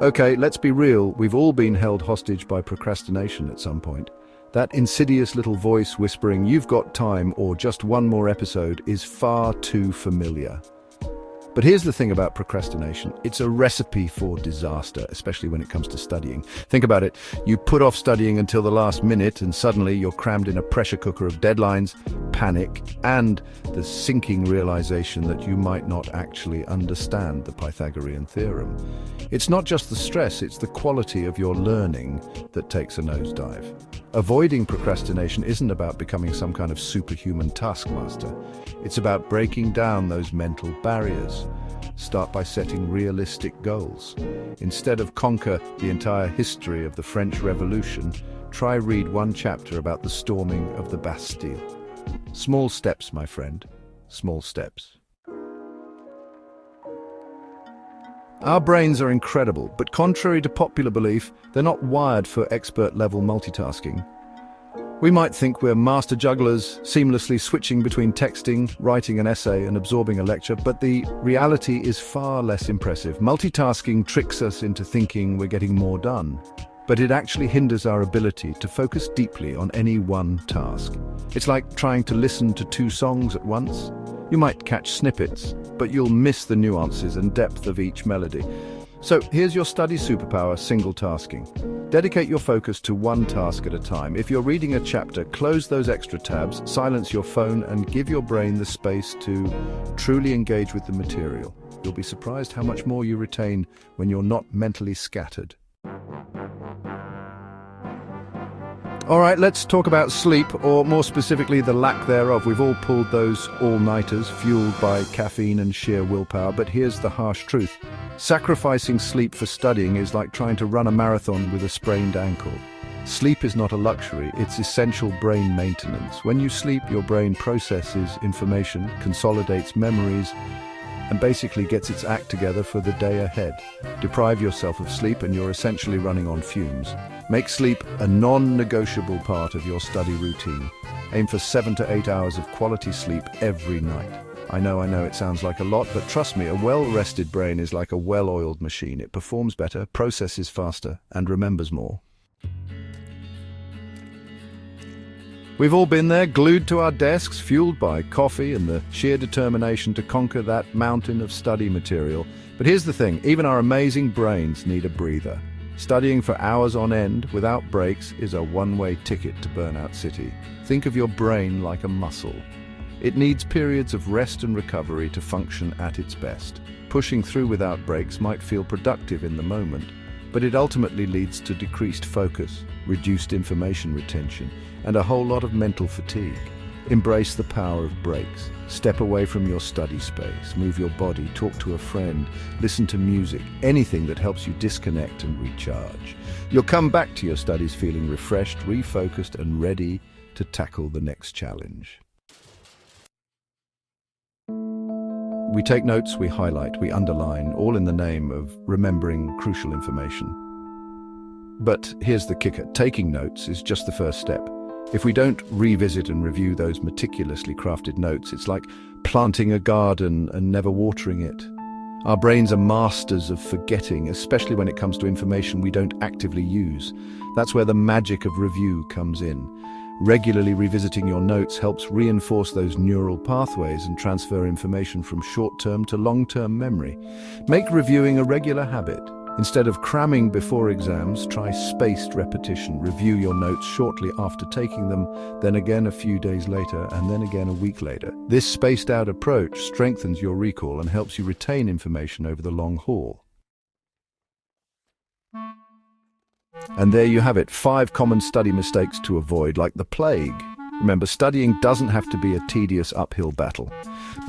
Okay, let's be real, we've all been held hostage by procrastination at some point. That insidious little voice whispering, "You've got time," or "just one more episode," is far too familiar. But here's the thing about procrastination. It's a recipe for disaster, especially when it comes to studying. Think about it. You put off studying until the last minute and suddenly you're crammed in a pressure cooker of deadlines, panic, and the sinking realization that you might not actually understand the Pythagorean theorem. It's not just the stress, it's the quality of your learning that takes a nosedive. Avoiding procrastination isn't about becoming some kind of superhuman taskmaster. It's about breaking down those mental barriers. Start by setting realistic goals. Instead of conquer the entire history of the French Revolution, try read one chapter about the storming of the Bastille. Small steps, my friend. Small steps. Our brains are incredible, but contrary to popular belief, they're not wired for expert-level multitasking. We might think we're master jugglers, seamlessly switching between texting, writing an essay, and absorbing a lecture, but the reality is far less impressive. Multitasking tricks us into thinking we're getting more done, but it actually hinders our ability to focus deeply on any one task. It's like trying to listen to two songs at once. You might catch snippets, but you'll miss the nuances and depth of each melody. So here's your study superpower: single tasking. Dedicate your focus to one task at a time. If you're reading a chapter, close those extra tabs, silence your phone, and give your brain the space to truly engage with the material. You'll be surprised how much more you retain when you're not mentally scattered. All right, let's talk about sleep, or more specifically, the lack thereof. We've all pulled those all-nighters, fueled by caffeine and sheer willpower, but here's the harsh truth. Sacrificing sleep for studying is like trying to run a marathon with a sprained ankle. Sleep is not a luxury, it's essential brain maintenance. When you sleep, your brain processes information, consolidates memories, and basically gets its act together for the day ahead. Deprive yourself of sleep and you're essentially running on fumes. Make sleep a non-negotiable part of your study routine. Aim for 7 to 8 hours of quality sleep every night. I know it sounds like a lot, but trust me, a well-rested brain is like a well-oiled machine. It performs better, processes faster, and remembers more. We've all been there, glued to our desks, fueled by coffee and the sheer determination to conquer that mountain of study material. But here's the thing, even our amazing brains need a breather. Studying for hours on end without breaks is a one-way ticket to Burnout City. Think of your brain like a muscle. It needs periods of rest and recovery to function at its best. Pushing through without breaks might feel productive in the moment, but it ultimately leads to decreased focus, reduced information retention, and a whole lot of mental fatigue. Embrace the power of breaks. Step away from your study space, move your body, talk to a friend, listen to music, anything that helps you disconnect and recharge. You'll come back to your studies feeling refreshed, refocused, and ready to tackle the next challenge. We take notes, we highlight, we underline, all in the name of remembering crucial information. But here's the kicker. Taking notes is just the first step. If we don't revisit and review those meticulously crafted notes, it's like planting a garden and never watering it. Our brains are masters of forgetting, especially when it comes to information we don't actively use. That's where the magic of review comes in. Regularly revisiting your notes helps reinforce those neural pathways and transfer information from short-term to long-term memory. Make reviewing a regular habit. Instead of cramming before exams, try spaced repetition. Review your notes shortly after taking them, then again a few days later, and then again a week later. This spaced-out approach strengthens your recall and helps you retain information over the long haul. And there you have it, 5 common study mistakes to avoid, like the plague. Remember, studying doesn't have to be a tedious uphill battle.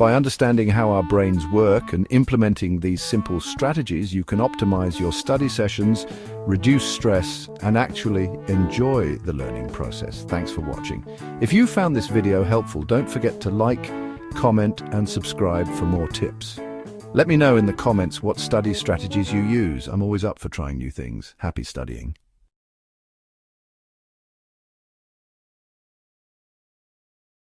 By understanding how our brains work and implementing these simple strategies, you can optimize your study sessions, reduce stress, and actually enjoy the learning process. Thanks for watching. If you found this video helpful, don't forget to like, comment, and subscribe for more tips. Let me know in the comments what study strategies you use. I'm always up for trying new things. Happy studying.